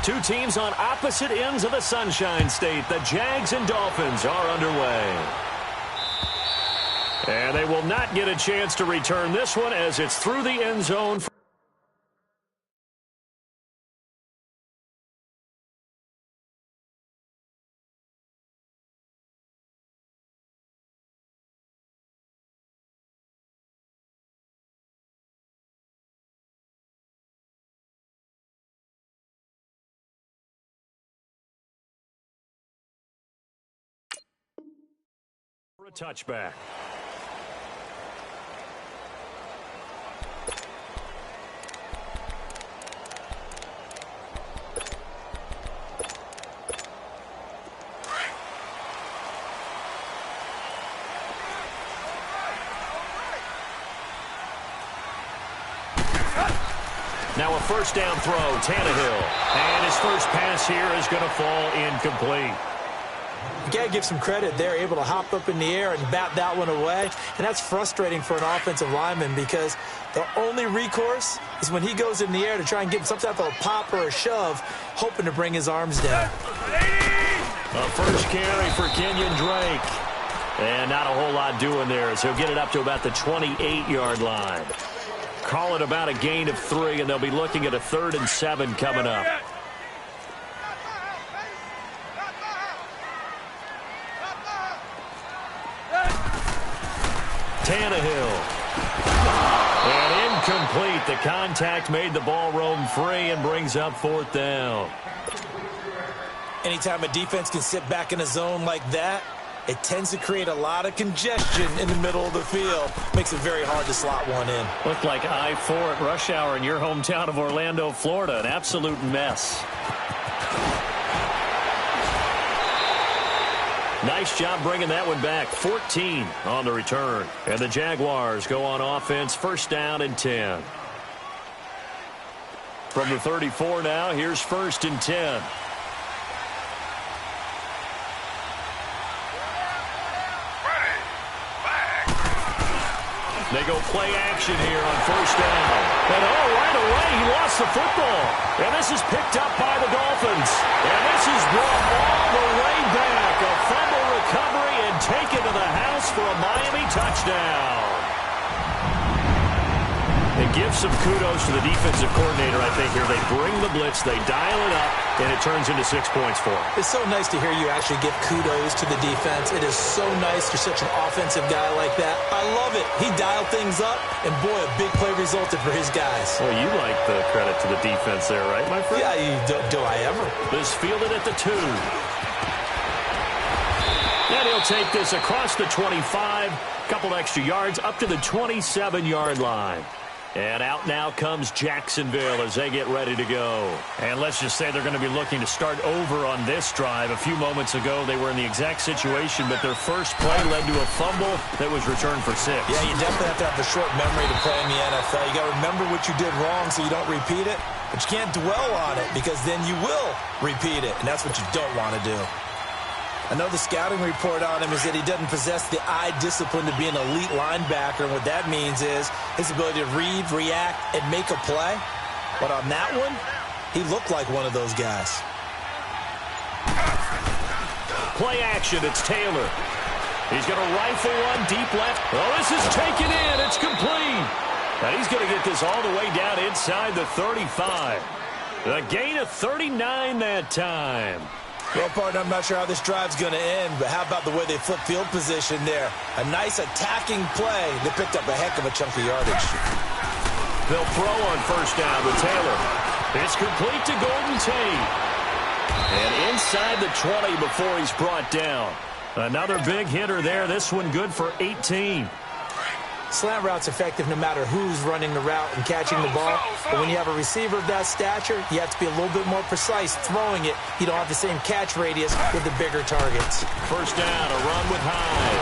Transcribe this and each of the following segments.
Two teams on opposite ends of the Sunshine State. The Jags and Dolphins are underway. And they will not get a chance to return this one as it's through the end zone. A touchback. Now a first down throw, Tannehill. And his first pass here is going to fall incomplete. You got to give some credit. They're able to hop up in the air and bat that one away. And that's frustrating for an offensive lineman because the only recourse is when he goes in the air to try and get some type of a pop or a shove, hoping to bring his arms down. A first carry for Kenyon Drake. And not a whole lot doing there as he'll get it up to about the 28-yard line. Call it about a gain of 3, and they'll be looking at a 3rd and 7 coming up. Tannehill. And incomplete. The contact made the ball roam free and brings up 4th down. Anytime a defense can sit back in a zone like that, it tends to create a lot of congestion in the middle of the field. Makes it very hard to slot one in. Looked like I-4 at rush hour in your hometown of Orlando, Florida. An absolute mess. Nice job bringing that one back. 14 on the return. And the Jaguars go on offense, first down and 10. From the 34 now, here's 1st and 10. They go play action here on first down. And right away, he lost the football. And this is picked up by the Dolphins. And this is brought all the way back. A fumble recovery and taken to the house for a Miami touchdown. It gives some kudos to the defensive coordinator, I think, here. They bring the blitz, they dial it up, and it turns into 6 points for them. It's so nice to hear you actually give kudos to the defense. It is so nice you're such an offensive guy like that. I love it. He dialed things up, and boy, a big play resulted for his guys. Well, you like the credit to the defense there, right, my friend? Yeah, do I ever? This fielded at the 2. And he'll take this across the 25, couple extra yards, up to the 27-yard line. And out now comes Jacksonville as they get ready to go. And let's just say they're going to be looking to start over on this drive. A few moments ago, they were in the exact situation, but their first play led to a fumble that was returned for 6. Yeah, you definitely have to have a short memory to play in the NFL. You got to remember what you did wrong so you don't repeat it, but you can't dwell on it because then you will repeat it, and that's what you don't want to do. I know the scouting report on him is that he doesn't possess the eye discipline to be an elite linebacker, and what that means is his ability to read, react, and make a play. But on that one, he looked like one of those guys. Play action, it's Taylor. He's going to rifle one deep left. Oh, this is taken in. It's complete. And he's going to get this all the way down inside the 35. A gain of 39 that time. Well, partner, I'm not sure how this drive's going to end, but how about the way they flip field position there? A nice attacking play. They picked up a heck of a chunk of yardage. They'll throw on first down with Taylor. It's complete to Golden Tate. And inside the 20 before he's brought down. Another big hitter there. This one good for 18. Slant route's effective no matter who's running the route and catching the ball. But when you have a receiver of that stature, you have to be a little bit more precise throwing it. You don't have the same catch radius with the bigger targets. First down, a run with Hyde.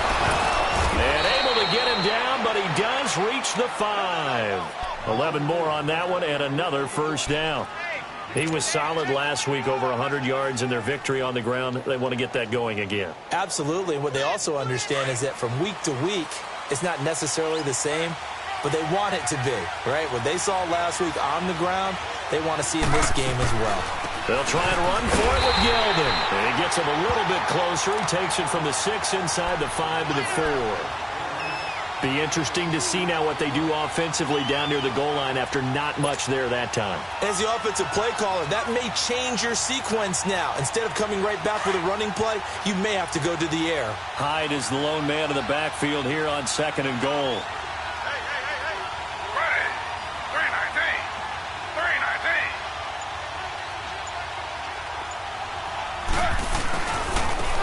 And able to get him down, but he does reach the 5. 11 more on that one and another first down. He was solid last week, over 100 yards in their victory on the ground. They want to get that going again. Absolutely. What they also understand is that from week to week, it's not necessarily the same, but they want it to be, right? What they saw last week on the ground, they want to see in this game as well. They'll try and run for it with Yeldon. And he gets him a little bit closer. He takes it from the 6 inside the 5 to the 4. Be interesting to see now what they do offensively down near the goal line after not much there that time. As the offensive play caller, that may change your sequence now. Instead of coming right back with a running play, you may have to go to the air. Hyde is the lone man in the backfield here on 2nd and goal.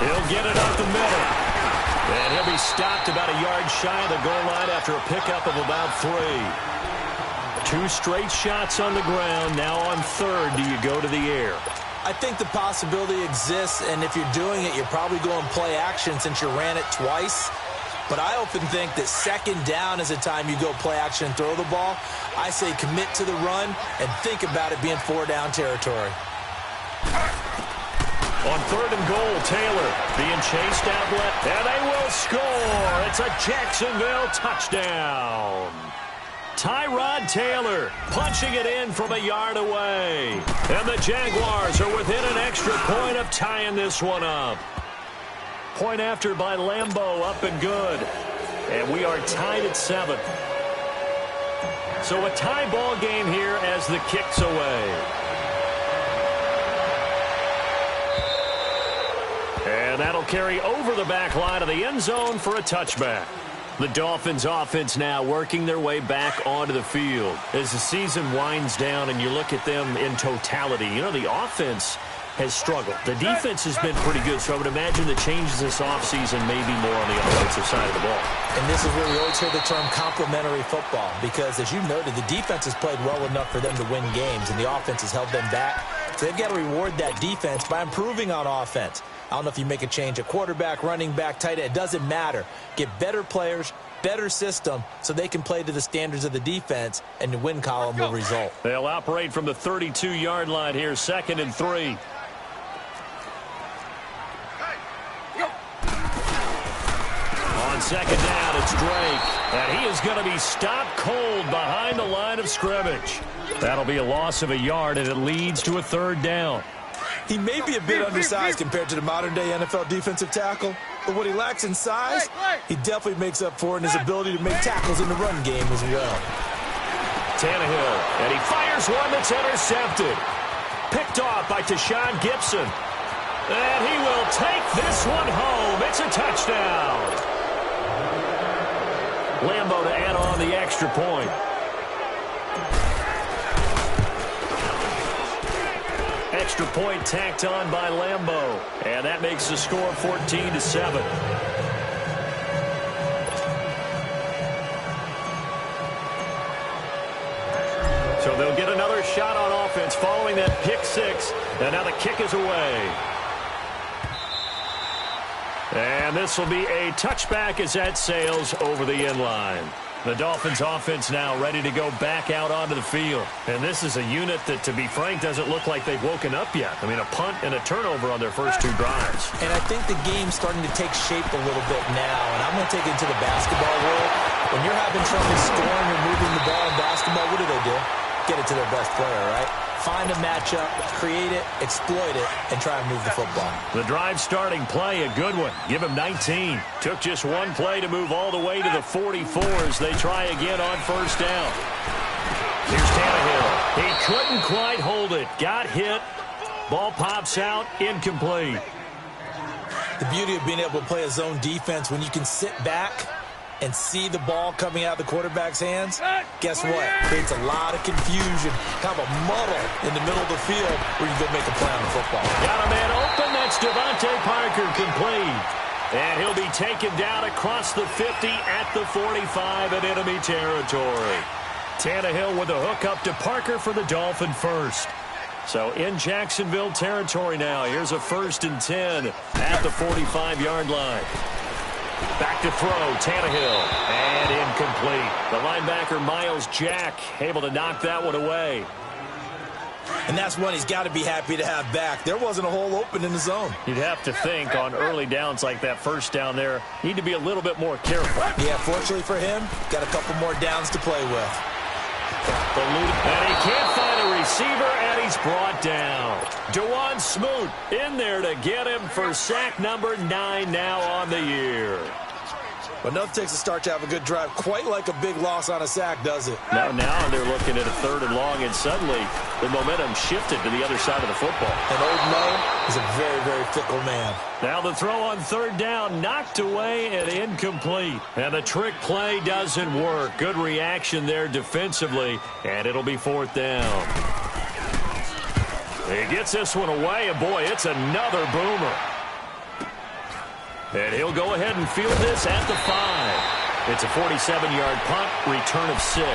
He'll get it up the middle. And he'll be stopped about a yard shy of the goal line after a pickup of about 3. 2 straight shots on the ground. Now on 3rd, do you go to the air? I think the possibility exists, and if you're doing it, you're probably going play action since you ran it twice. But I often think that 2nd down is the time you go play action and throw the ball. I say commit to the run and think about it being 4-down territory. On 3rd and goal, Taylor being chased out left, and they will score. It's a Jacksonville touchdown. Tyrod Taylor punching it in from a yard away. And the Jaguars are within an extra point of tying this one up. Point after by Lambeau, up and good. And we are tied at 7. So a tie ball game here as the kick's away. And that'll carry over the back line of the end zone for a touchback. The Dolphins offense now working their way back onto the field. As the season winds down and you look at them in totality, you know, the offense has struggled. The defense has been pretty good, so I would imagine the changes this offseason may be more on the offensive side of the ball. And this is where we always hear the term complementary football, because as you noted, the defense has played well enough for them to win games, and the offense has held them back. So they've got to reward that defense by improving on offense. I don't know if you make a change at quarterback, running back, tight end. It doesn't matter. Get better players, better system, so they can play to the standards of the defense, and the win column will result. They'll operate from the 32-yard line here, 2nd and 3. On 2nd down, it's Drake. And he is going to be stopped cold behind the line of scrimmage. That'll be a loss of a yard, and it leads to a 3rd down. He may be a bit undersized compared to the modern-day NFL defensive tackle, but what he lacks in size, he definitely makes up for in his ability to make tackles in the run game as well. Tannehill, and he fires one that's intercepted. Picked off by Tashawn Gibson. And he will take this one home. It's a touchdown. Lambeau to add on the extra point. Extra point tacked on by Lambeau. And that makes the score 14-7. So they'll get another shot on offense following that pick 6. And now the kick is away. And this will be a touchback as that sails over the end line. The Dolphins offense now ready to go back out onto the field. And this is a unit that, to be frank, doesn't look like they've woken up yet. I mean, a punt and a turnover on their first 2 drives. And I think the game's starting to take shape a little bit now. And I'm going to take it into the basketball world. When you're having trouble scoring or moving the ball in basketball, what do? Get it to their best player, right? Find a matchup, create it, exploit it, and try and move the football. The drive starting play, a good one. Give him 19. Took just 1 play to move all the way to the 44s. They try again on 1st down. Here's Tannehill. He couldn't quite hold it. Got hit. Ball pops out. Incomplete. The beauty of being able to play a zone defense when you can sit back and see the ball coming out of the quarterback's hands, guess what? Creates a lot of confusion, kind of a muddle in the middle of the field where you go make a play on the football. Got a man open. That's Devontae Parker, complete. And he'll be taken down across the 50 at the 45 in enemy territory. Tannehill with a hook up to Parker for the Dolphin first. So in Jacksonville territory now. Here's a 1st and 10 at the 45-yard line. Back to throw, Tannehill, and incomplete. The linebacker, Miles Jack, able to knock that one away. And that's one he's got to be happy to have back. There wasn't a hole open in the zone. You'd have to think on early downs like that 1st down there, need to be a little bit more careful. Yeah, fortunately for him, got a couple more downs to play with. And he can't find a receiver, and he's brought down. Dewan Smoot in there to get him for sack number 9 now on the year. But nothing takes a start to have a good drive, quite like a big loss on a sack, does it? Now they're looking at a 3rd and long, and suddenly the momentum shifted to the other side of the football. And Old Mo is a very, very fickle man. Now the throw on 3rd down, knocked away and incomplete. And the trick play doesn't work. Good reaction there defensively, and it'll be 4th down. He gets this one away, and boy, it's another boomer. And he'll go ahead and field this at the 5. It's a 47-yard punt, return of 6.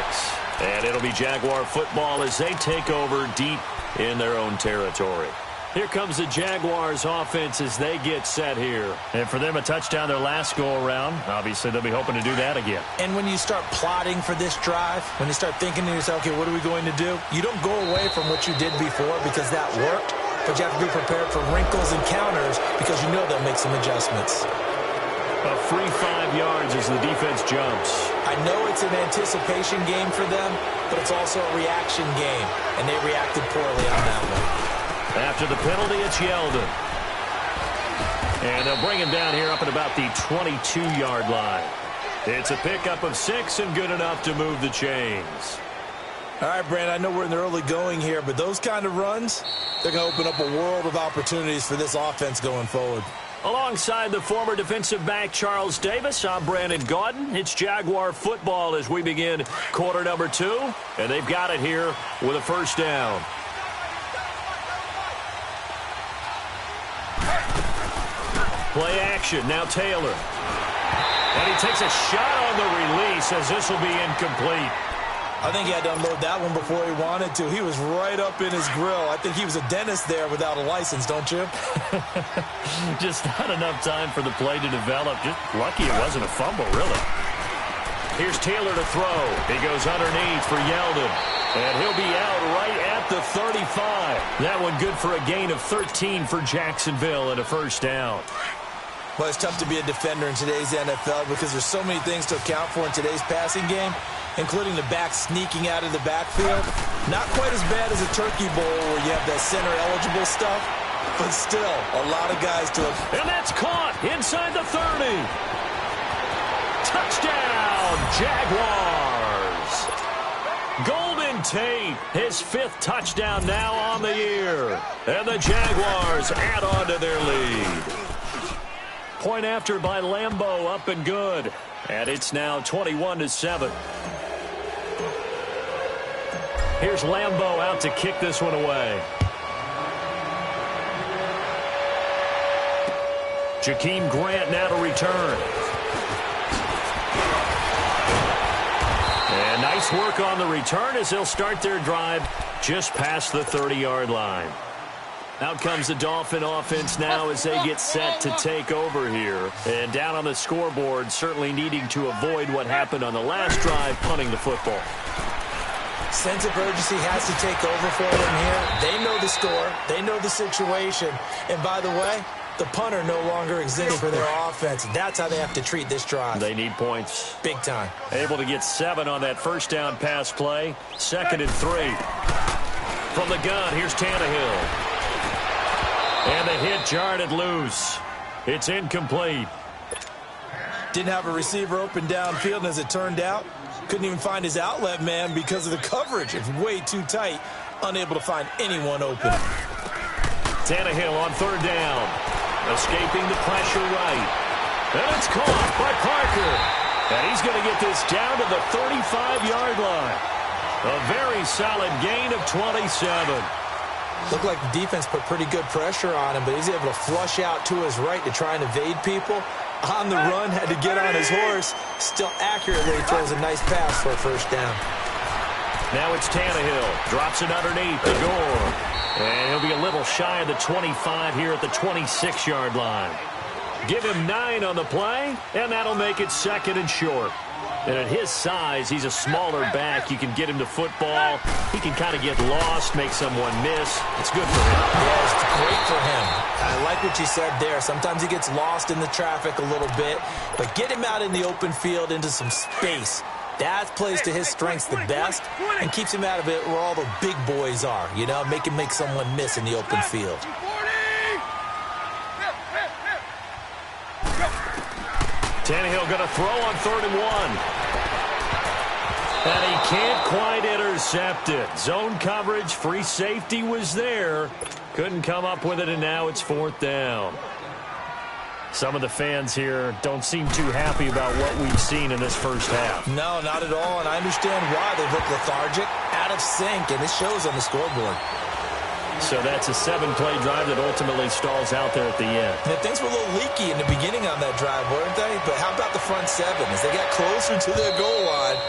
And it'll be Jaguar football as they take over deep in their own territory. Here comes the Jaguars offense as they get set here. And for them, a touchdown their last go-around. Obviously, they'll be hoping to do that again. And when you start plotting for this drive, when you start thinking to yourself, okay, what are we going to do? You don't go away from what you did before because that worked. But you have to be prepared for wrinkles and counters because you know they'll make some adjustments. A free 5 yards as the defense jumps. I know it's an anticipation game for them, but it's also a reaction game, and they reacted poorly on that one. After the penalty, it's Yeldon. And they'll bring him down here up at about the 22-yard line. It's a pickup of 6 and good enough to move the chains. All right, Brandon, I know we're in the early going here, but those kind of runs, they're going to open up a world of opportunities for this offense going forward. Alongside the former defensive back Charles Davis, I'm Brandon Gaudin. It's Jaguar football as we begin quarter number 2, and they've got it here with a 1st down. Play action, now Taylor. And he takes a shot on the release as this will be incomplete. I think he had to unload that one before he wanted to. He was right up in his grill. I think he was a dentist there without a license, don't you? Just not enough time for the play to develop. Just lucky it wasn't a fumble, really. Here's Taylor to throw. He goes underneath for Yeldon. And he'll be out right at the 35. That one good for a gain of 13 for Jacksonville and a 1st down. Well, it's tough to be a defender in today's NFL because there's so many things to account for in today's passing game, including the back sneaking out of the backfield. Not quite as bad as a turkey bowl where you have that center-eligible stuff, but still a lot of guys to it. And that's caught inside the 30. Touchdown, Jaguars. Golden Tate, his 5th touchdown now on the year. And the Jaguars add on to their lead. Point after by Lambeau, up and good. And it's now 21-7. Here's Lambeau out to kick this one away. Jakeem Grant now to return. And nice work on the return as they'll start their drive just past the 30-yard line. Out comes the Dolphin offense now as they get set to take over here. And down on the scoreboard, certainly needing to avoid what happened on the last drive, punting the football. Sense of urgency has to take over for them here. They know the score. They know the situation. And by the way, the punter no longer exists for their offense. That's how they have to treat this drive. They need points. Big time. Able to get 7 on that 1st down pass play. 2nd and 3. From the gun, here's Tannehill. And the hit jarred it loose. It's incomplete. Didn't have a receiver open downfield, and as it turned out, couldn't even find his outlet man because of the coverage. It's way too tight. Unable to find anyone open. Tannehill on 3rd down. Escaping the pressure right. And it's caught by Parker. And he's going to get this down to the 35-yard line. A very solid gain of 27. Looked like the defense put pretty good pressure on him, but he's able to flush out to his right to try and evade people. On the run, had to get on his horse. Still accurately throws a nice pass for a 1st down. Now it's Tannehill. Drops it underneath to Gore. And he'll be a little shy of the 25 here at the 26-yard line. Give him 9 on the play, and that'll make it 2nd and short. And at his size, he's a smaller back. You can get him to football. He can kind of get lost, make someone miss. It's good for him. Yeah, it's great for him. I like what you said there. Sometimes he gets lost in the traffic a little bit, but get him out in the open field into some space. That plays to his strengths the best and keeps him out of it where all the big boys are, you know, make someone miss in the open field. Tannehill going to throw on 3rd and 1. And he can't quite intercept it. Zone coverage, free safety was there. Couldn't come up with it, and now it's 4th down. Some of the fans here don't seem too happy about what we've seen in this first half. No, not at all, and I understand why. They look lethargic, out of sync, and it shows on the scoreboard. So that's a 7-play drive that ultimately stalls out there at the end. And things were a little leaky in the beginning on that drive, weren't they? But how about the front 7? As they got closer to their goal line,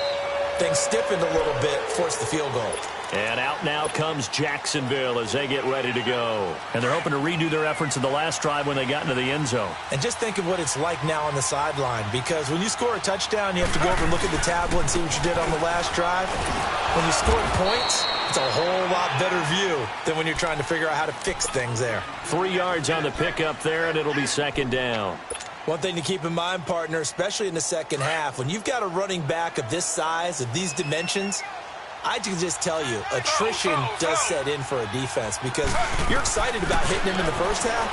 things stiffened a little bit, forced the field goal. And out now comes Jacksonville as they get ready to go. And they're hoping to redo their efforts in the last drive when they got into the end zone. And just think of what it's like now on the sideline, because when you score a touchdown, you have to go over and look at the tablet and see what you did on the last drive. When you score points, it's a whole lot better view than when you're trying to figure out how to fix things there. 3 yards on the pickup there, and it'll be 2nd down. One thing to keep in mind, partner, especially in the second half, when you've got a running back of this size, of these dimensions, I can just tell you, attrition does set in for a defense because you're excited about hitting him in the first half.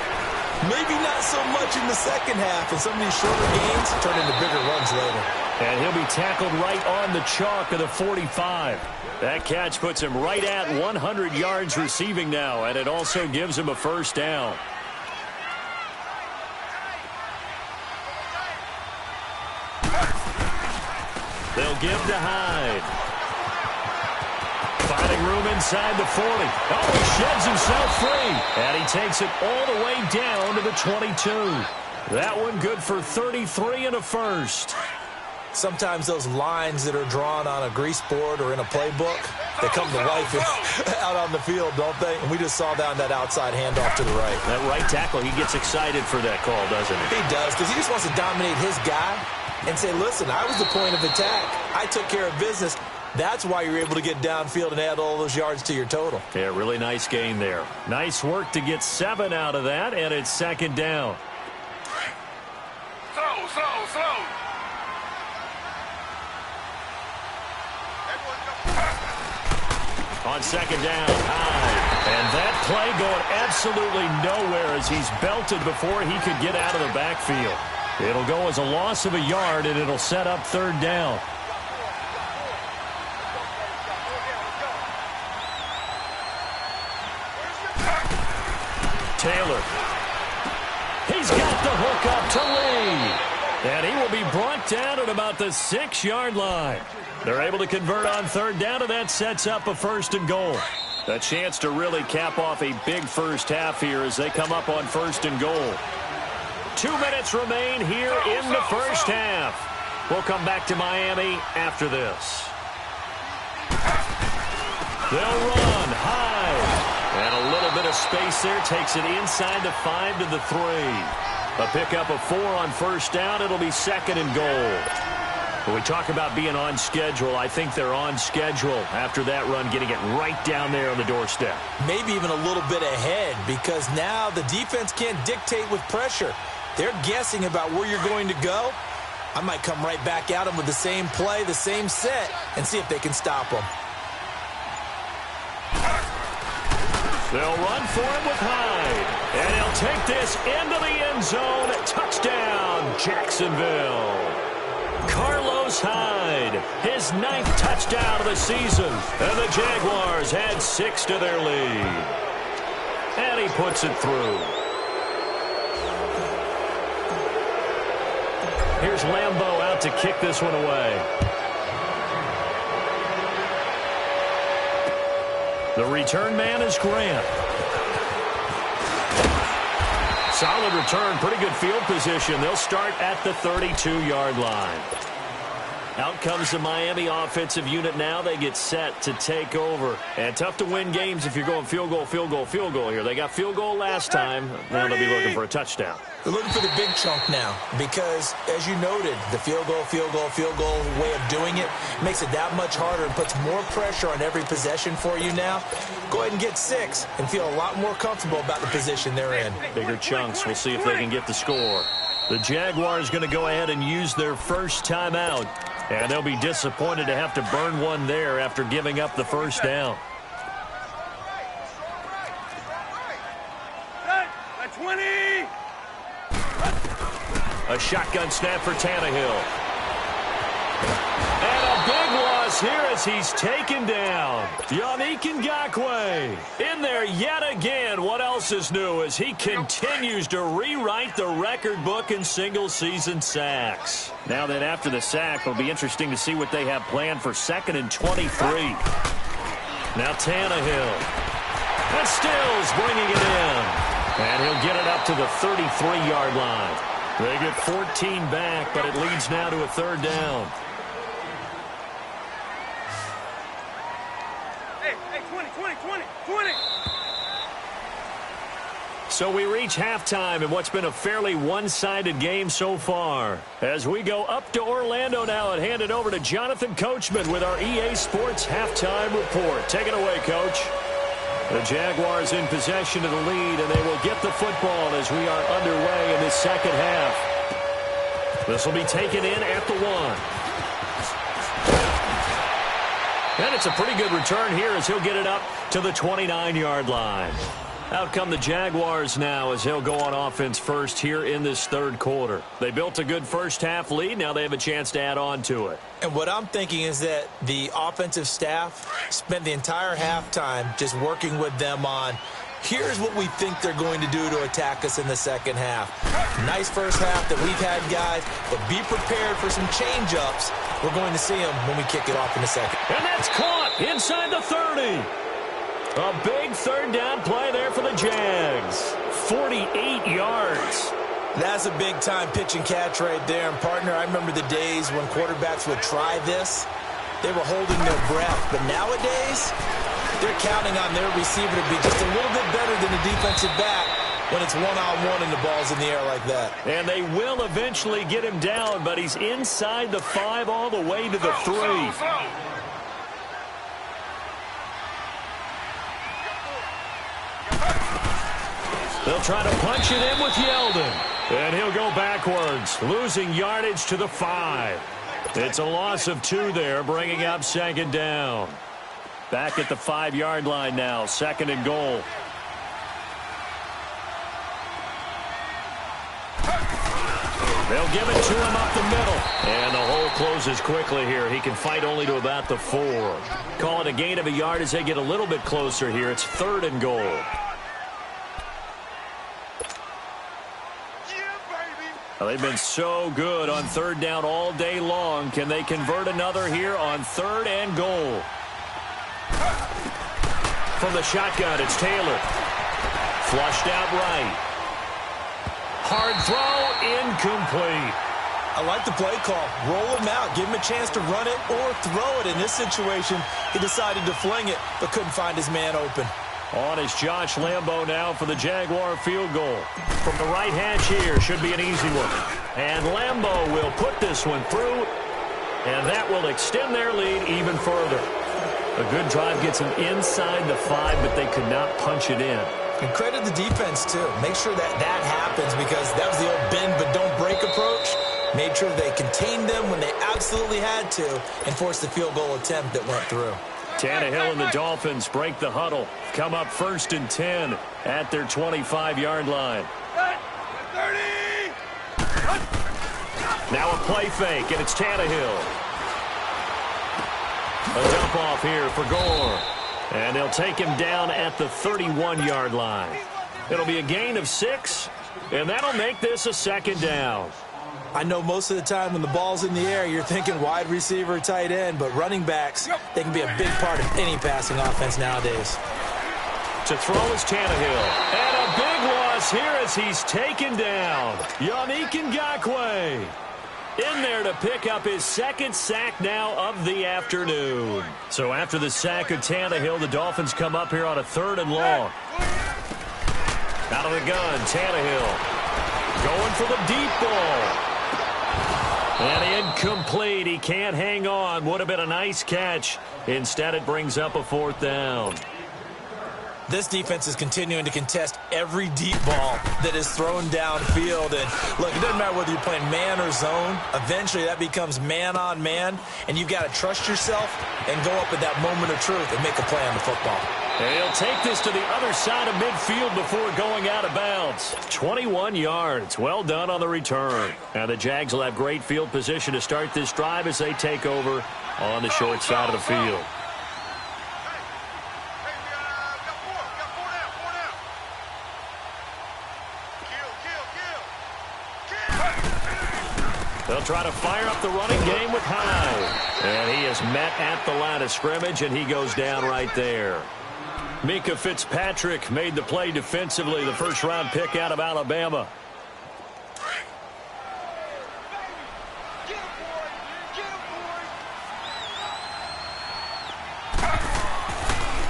Maybe not so much in the second half, and some of these shorter gains turn into bigger runs later. And he'll be tackled right on the chalk of the 45. That catch puts him right at 100 yards receiving now, and it also gives him a 1st down. They'll give to Hyde. Finding room inside the 40. Oh, he sheds himself free. And he takes it all the way down to the 22. That one good for 33 and a 1st. Sometimes those lines that are drawn on a grease board or in a playbook, they come to life out on the field, don't they? And we just saw down that outside handoff to the right. That right tackle, he gets excited for that call, doesn't he? He does, because he just wants to dominate his guy and say, listen, I was the point of attack. I took care of business. That's why you're able to get downfield and add all those yards to your total. Yeah, really nice gain there. Nice work to get 7 out of that, and it's 2nd down. Slow. On 2nd down, Hyde. And that play going absolutely nowhere as he's belted before he could get out of the backfield. It'll go as a loss of a yard, and it'll set up 3rd down. Taylor. He's got the hook up to Lee. And he will be brought down at about the 6-yard line. They're able to convert on 3rd down, and that sets up a 1st and goal. A chance to really cap off a big first half here as they come up on 1st and goal. 2 minutes remain here in the first half. We'll come back to Miami after this. They'll run high. And a little bit of space there takes it inside the 5 to the 3. A pickup of 4 on 1st down. It'll be 2nd and goal. When we talk about being on schedule, I think they're on schedule after that run, getting it right down there on the doorstep. Maybe even a little bit ahead, because now the defense can't dictate with pressure. They're guessing about where you're going to go. I might come right back at them with the same play, the same set, and see if they can stop them. They'll run for it with Hyde. And he'll take this into the end zone. Touchdown, Jacksonville. Carlos Hyde, his 9th touchdown of the season. And the Jaguars had 6 to their lead. And he puts it through. Here's Lambeau out to kick this one away. The return man is Grant. Solid return, pretty good field position. They'll start at the 32-yard line. Out comes the Miami offensive unit now. They get set to take over. And tough to win games if you're going field goal, field goal, field goal here. They got field goal last time. Now they'll be looking for a touchdown. They're looking for the big chunk now because, as you noted, the field goal way of doing it makes it that much harder and puts more pressure on every possession for you now. Go ahead and get 6 and feel a lot more comfortable about the position they're in. Bigger chunks. We'll see if they can get the score. The Jaguars going to go ahead and use their first timeout. And they'll be disappointed to have to burn one there after giving up the first down. 20. A shotgun snap for Tannehill. And a big loss here as he's taken down. Yannick Ngakoue in there yet again. What else is new as he continues to rewrite the record book in single-season sacks. Now that after the sack, it'll be interesting to see what they have planned for 2nd and 23. Now Tannehill. And Stills bringing it in. And he'll get it up to the 33-yard line. They get 14 back, but it leads now to a 3rd down. Hey, 20. So we reach halftime in what's been a fairly one-sided game so far. As we go up to Orlando now and hand it over to Jonathan Coachman with our EA Sports Halftime Report. Take it away, Coach. The Jaguars in possession of the lead, and they will get the football as we are underway in this second half. This will be taken in at the 1. And it's a pretty good return here as he'll get it up to the 29-yard line. Out come the Jaguars now as he'll go on offense first here in this 3rd quarter. They built a good first-half lead. Now they have a chance to add on to it. And what I'm thinking is that the offensive staff spent the entire halftime just working with them on, here's what we think they're going to do to attack us in the second half. Nice first half that we've had, guys, but be prepared for some change-ups. We're going to see them when we kick it off in the second. And that's caught inside the 30. A big 3rd down play there for the Jags. 48 yards. That's a big-time pitch and catch right there. And, partner, I remember the days when quarterbacks would try this. They were holding their breath. But nowadays, they're counting on their receiver to be just a little bit better than the defensive back when it's one-on-one and the ball's in the air like that. And they will eventually get him down, but he's inside the 5 all the way to the 3. They'll try to punch it in with Yeldon. And he'll go backwards, losing yardage to the 5. It's a loss of 2 there, bringing up 2nd down. Back at the 5-yard line now, 2nd and goal. They'll give it to him up the middle. And the hole closes quickly here. He can fight only to about the 4. Call it a gain of a yard as they get a little bit closer here. It's 3rd and goal. Well, they've been so good on 3rd down all day long. Can they convert another here on 3rd and goal? From the shotgun, it's Taylor. Flushed out right. Hard throw, incomplete. I like the play call. Roll him out. Give him a chance to run it or throw it. In this situation, he decided to fling it, but couldn't find his man open. On is Josh Lambo now for the Jaguar field goal. From the right hash here, should be an easy one. And Lambo will put this one through, and that will extend their lead even further. A good drive gets them inside the 5, but they could not punch it in. And credit the defense, too. Make sure that happens because that was the old bend but don't break approach. Made sure they contained them when they absolutely had to and forced the field goal attempt that went through. Tannehill and the Dolphins break the huddle. Come up 1st and 10 at their 25-yard line. 30. Now a play fake, and it's Tannehill. A dump off here for Gore. And they'll take him down at the 31-yard line. It'll be a gain of 6, and that'll make this a 2nd down. I know most of the time when the ball's in the air, you're thinking wide receiver, tight end, but running backs, they can be a big part of any passing offense nowadays. To throw is Tannehill. And a big loss here as he's taken down. Yannick Ngakoue in there to pick up his 2nd sack now of the afternoon. So after the sack of Tannehill, the Dolphins come up here on a 3rd and long. Out of the gun, Tannehill going for the deep ball. And incomplete. He can't hang on. Would have been a nice catch. Instead, it brings up a 4th down. This defense is continuing to contest every deep ball that is thrown downfield. And look, it doesn't matter whether you're playing man or zone. Eventually, that becomes man on man, and you've got to trust yourself and go up at that moment of truth and make a play on the football. And he'll take this to the other side of midfield before going out of bounds. 21 yards. Well done on the return. Now the Jags will have great field position to start this drive as they take over on the short side of the field. They'll try to fire up the running game with Hyde. And he is met at the line of scrimmage, and he goes down right there. Mika Fitzpatrick made the play defensively, the first-round pick out of Alabama.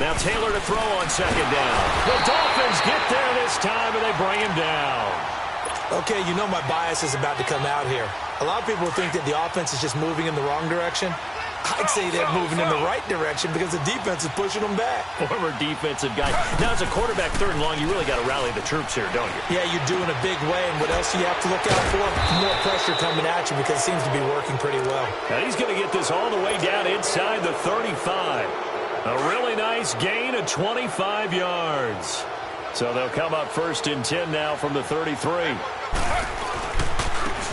Now Taylor to throw on second down. The Dolphins get there this time, and they bring him down. Okay, you know my bias is about to come out here. A lot of people think that the offense is just moving in the wrong direction. I'd say they're moving in the right direction because the defense is pushing them back. Former defensive guy. Now, as a quarterback, third and long, you really got to rally the troops here, don't you? Yeah, you do in a big way. And what else do you have to look out for? More pressure coming at you because it seems to be working pretty well. Now, he's going to get this all the way down inside the 35. A really nice gain of 25 yards. So they'll come up first and 10 now from the 33.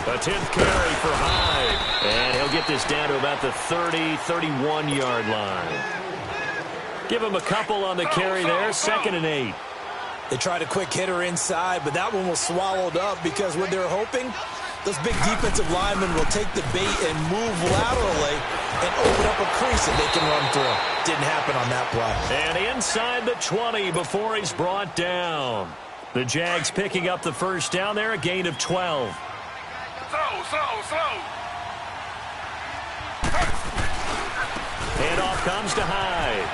A 10th carry for Hyde. And he'll get this down to about the 30, 31-yard line. Give him a couple on the carry there. 2nd and 8. They tried a quick hitter inside, but that one was swallowed up because what they're hoping, those big defensive linemen will take the bait and move laterally and open up a crease that they can run through. Didn't happen on that play. And inside the 20 before he's brought down. The Jags picking up the first down there, a gain of 12. Handoff comes to Hyde.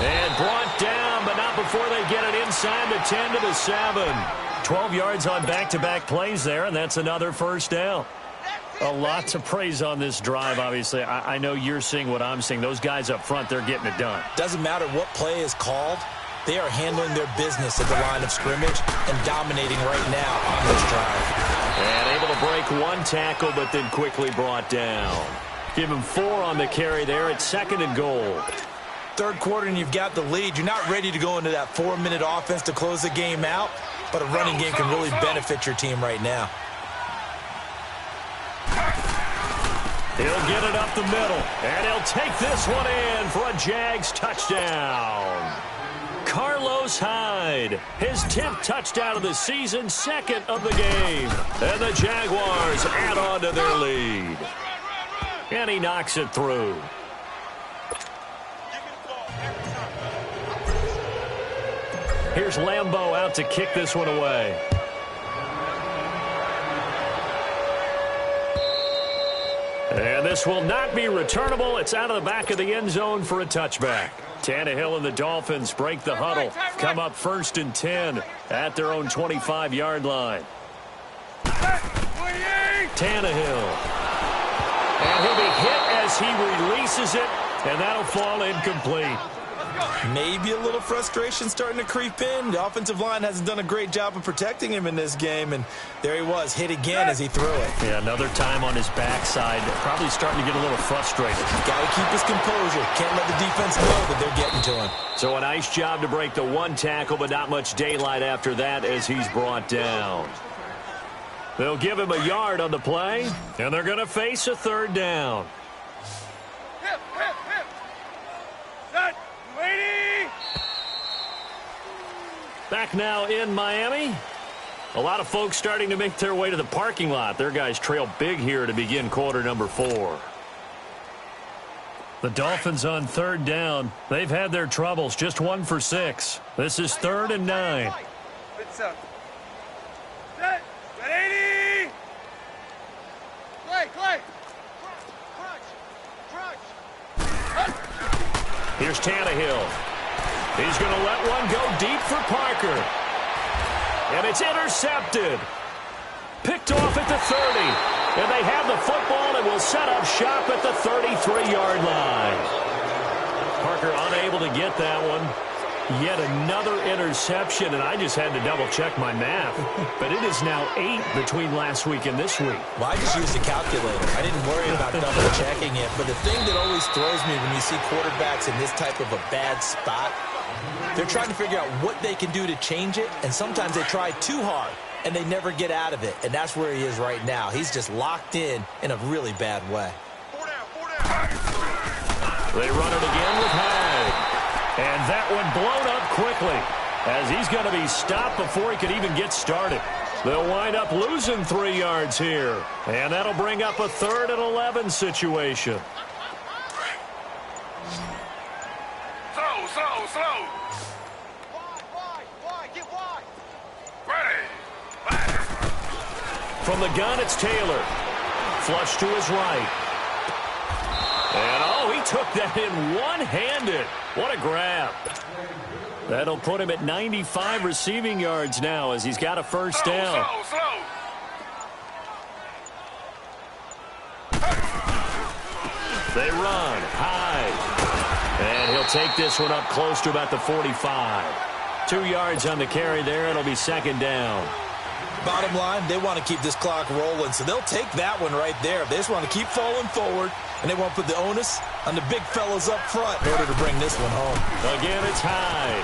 And brought down, but not before they get it inside the 10 to the 7. 12 yards on back-to-back plays there, and that's another first down. A lot to praise on this drive, obviously. I know you're seeing what I'm seeing. Those guys up front, they're getting it done. Doesn't matter what play is called. They are handling their business at the line of scrimmage and dominating right now on this drive. And able to break one tackle, but then quickly brought down. Give him 4 on the carry there at 2nd and goal. Third quarter and you've got the lead. You're not ready to go into that 4-minute offense to close the game out, but a running game can really benefit your team right now. He'll get it up the middle, and he'll take this one in for a Jags touchdown. Carlos Hyde, his 10th touchdown of the season, 2nd of the game. And the Jaguars add on to their lead. And he knocks it through. Here's Lambeau out to kick this one away. And this will not be returnable. It's out of the back of the end zone for a touchback. Tannehill and the Dolphins break the huddle. Come up 1st and 10 at their own 25-yard line. Tannehill. And he'll be hit as he releases it, and that'll fall incomplete. Maybe a little frustration starting to creep in. The offensive line hasn't done a great job of protecting him in this game, and there he was, hit again as he threw it. Yeah, another time on his backside. Probably starting to get a little frustrated. Got to keep his composure. Can't let the defense know that they're getting to him. So a nice job to break the one tackle, but not much daylight after that as he's brought down. They'll give him a yard on the play, and they're going to face a 3rd down. Hip, hip, hip. Set. Lady. Back now in Miami. A lot of folks starting to make their way to the parking lot. Their guys trail big here to begin quarter number 4. The Dolphins on 3rd down. They've had their troubles. Just 1 for 6. This is 3rd and 9. Set. Set. 80. Clay. Crunch. Here's Tannehill. He's going to let one go deep for Parker. And it's intercepted. Picked off at the 30. And they have the football and will set up shop at the 33-yard line. Parker unable to get that one. Yet another interception, and I just had to double-check my math. But it is now 8 between last week and this week. Well, I just used a calculator. I didn't worry about double-checking it. But the thing that always throws me when you see quarterbacks in this type of a bad spot, they're trying to figure out what they can do to change it, and sometimes they try too hard, and they never get out of it. And that's where he is right now. He's just locked in a really bad way. They run it again with Hyde. And that one blown up quickly as he's going to be stopped before he could even get started. They'll wind up losing 3 yards here. And that'll bring up a 3rd and 11 situation. Slow. Wide, get wide. Ready. From the gun, it's Taylor. Flush to his right. And, he took that in one-handed. What a grab. That'll put him at 95 receiving yards now as he's got a first down. Slow. They run. Hyde. And he'll take this one up close to about the 45. 2 yards on the carry there. It'll be 2nd down. Bottom line, they want to keep this clock rolling, so they'll take that one right there. They just want to keep falling forward, and they won't put the onus on the big fellas up front in order to bring this one home. Again, it's Hyde.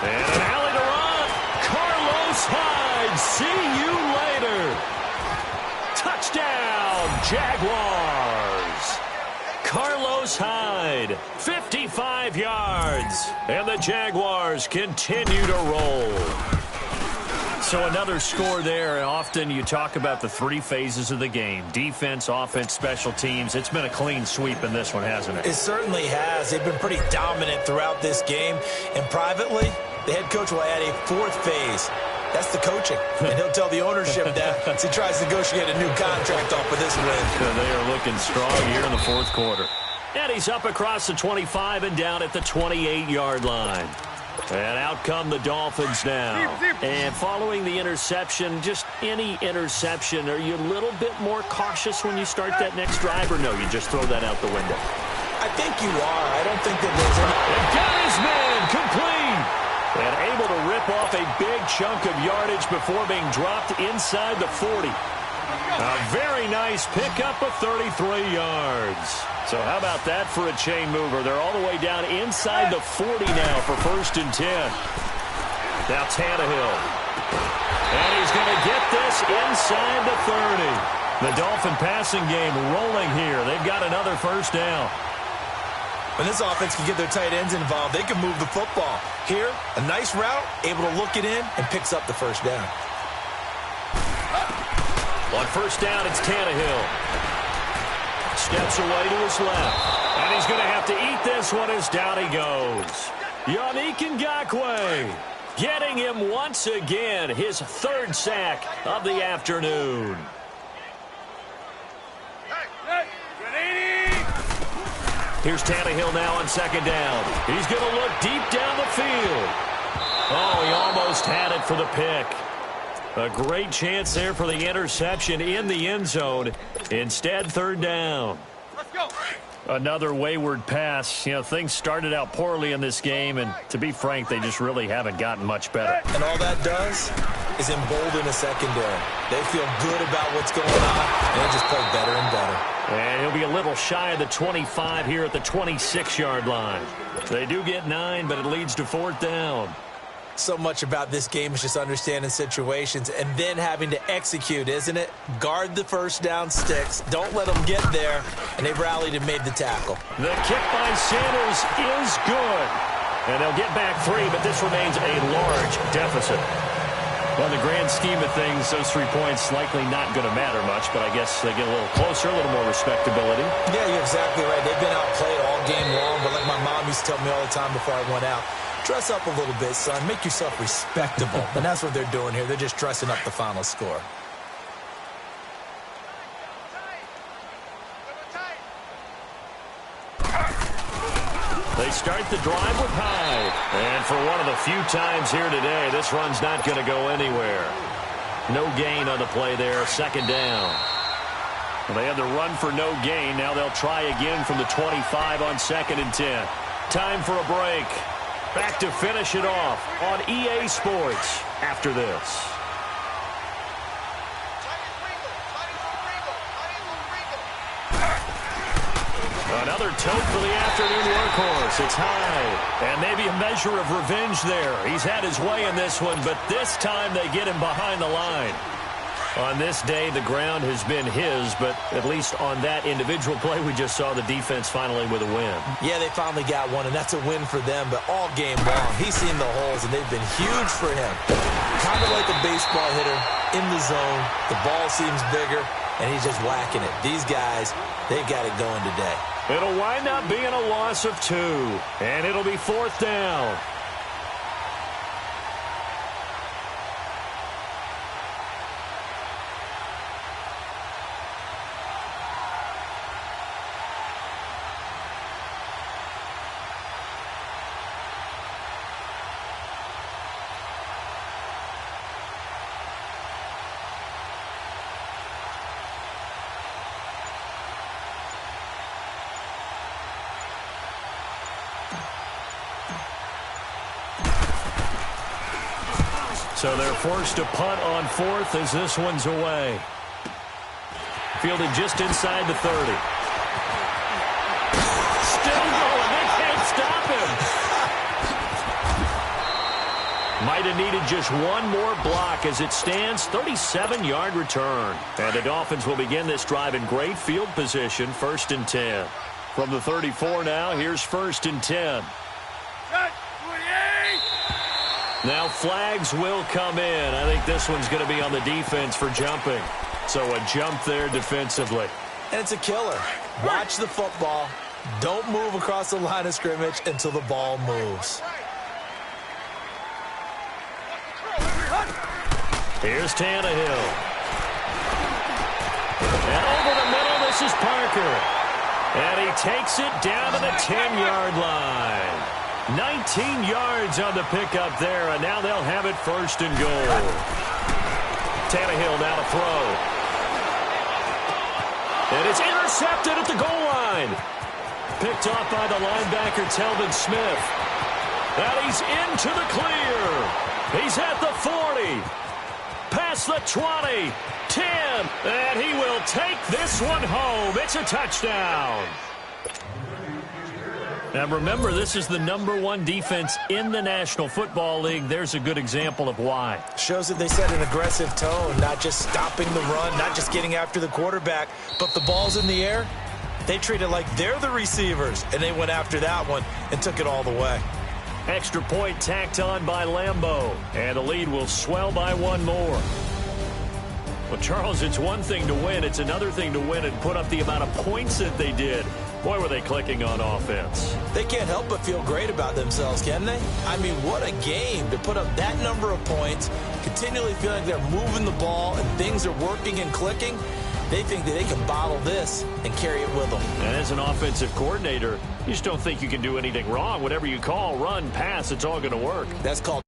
And an alley to run. Carlos Hyde. See you later. Touchdown, Jaguars. Carlos Hyde, 55 yards. And the Jaguars continue to roll. So another score there. Often you talk about the 3 phases of the game. Defense, offense, special teams. It's been a clean sweep in this one, hasn't it? It certainly has. They've been pretty dominant throughout this game. And privately, the head coach will add a 4th phase. That's the coaching. And he'll tell the ownership that as he tries to negotiate a new contract off of this win. So they are looking strong here in the 4th quarter. And he's up across the 25 and down at the 28-yard line. And out come the Dolphins now. And following the interception, just any interception, are you a little bit more cautious when you start that next drive, or no, you just throw that out the window? I think you are. I don't think that there's any... And got his man complete. And able to rip off a big chunk of yardage before being dropped inside the 40. A very nice pickup of 33 yards. So how about that for a chain mover? They're all the way down inside the 40 now for 1st and 10. Now Tannehill. And he's going to get this inside the 30. The Dolphin passing game rolling here. They've got another first down. When this offense can get their tight ends involved, they can move the football. Here, a nice route, able to look it in, and picks up the first down. On first down, it's Tannehill. Steps away to his left. And he's going to have to eat this one as down he goes. Yannick Ngakoue getting him once again, his 3rd sack of the afternoon. Here's Tannehill now on 2nd down. He's going to look deep down the field. Oh, he almost had it for the pick. A great chance there for the interception in the end zone. Instead, 3rd down. Let's go. Another wayward pass. You know, things started out poorly in this game, and to be frank, they just really haven't gotten much better. And all that does is embolden a secondary. They feel good about what's going on, and they just play better and better. And he'll be a little shy of the 25 here at the 26-yard line. They do get 9, but it leads to 4th down. So much about this game is just understanding situations and then having to execute, isn't it? Guard the first down sticks. Don't let them get there. And they rallied and made the tackle. The kick by Sanders is good. And they'll get back 3, but this remains a large deficit. Well, in the grand scheme of things, those 3 points likely not going to matter much, but I guess they get a little closer, a little more respectability. Yeah, you're exactly right. They've been outplayed all game long, but like my mom used to tell me all the time before I went out, dress up a little bit, son. Make yourself respectable. And that's what they're doing here. They're just dressing up the final score. They start the drive with Hyde. And for one of the few times here today, this run's not going to go anywhere. No gain on the play there, 2nd down. Well, they had the run for no gain. Now they'll try again from the 25 on 2nd and 10. Time for a break. Back to finish it off on EA Sports after this. Another tote for the afternoon workhorse. It's high. And maybe a measure of revenge there. He's had his way in this one, but this time they get him behind the line. On this day, the ground has been his, but at least on that individual play, we just saw the defense finally with a win. Yeah, they finally got one, and that's a win for them, but all game long, he's seen the holes, and they've been huge for him. Kind of like a baseball hitter in the zone. The ball seems bigger, and he's just whacking it. These guys, they've got it going today. It'll wind up being a loss of 2, and it'll be 4th down. So they're forced to punt on 4th as this one's away. Fielded just inside the 30. Still going. They can't stop him. Might have needed just one more block as it stands. 37-yard return. And the Dolphins will begin this drive in great field position. 1st and 10. From the 34 now, here's 1st and 10. Now flags will come in. I think this one's going to be on the defense for jumping. So a jump there defensively. And it's a killer. Watch the football. Don't move across the line of scrimmage until the ball moves. Here's Tannehill. And over the middle, this is Parker. And he takes it down to the 10-yard line. 19 yards on the pickup there, and now they'll have it 1st and goal. Tannehill now to throw. And it's intercepted at the goal line. Picked off by the linebacker, Telvin Smith. And he's into the clear. He's at the 40. Past the 20. 10. And he will take this one home. It's a touchdown. Now, remember, this is the #1 defense in the National Football League. There's a good example of why. Shows that they set an aggressive tone, not just stopping the run, not just getting after the quarterback, but the ball's in the air. They treat it like they're the receivers, and they went after that one and took it all the way. Extra point tacked on by Lambeau, and the lead will swell by one more. Well, Charles, it's one thing to win. It's another thing to win and put up the amount of points that they did. Boy, were they clicking on offense. They can't help but feel great about themselves, can they? I mean, what a game to put up that number of points, continually feeling like they're moving the ball and things are working and clicking. They think that they can bottle this and carry it with them. And as an offensive coordinator, you just don't think you can do anything wrong. Whatever you call, run, pass, it's all going to work. That's called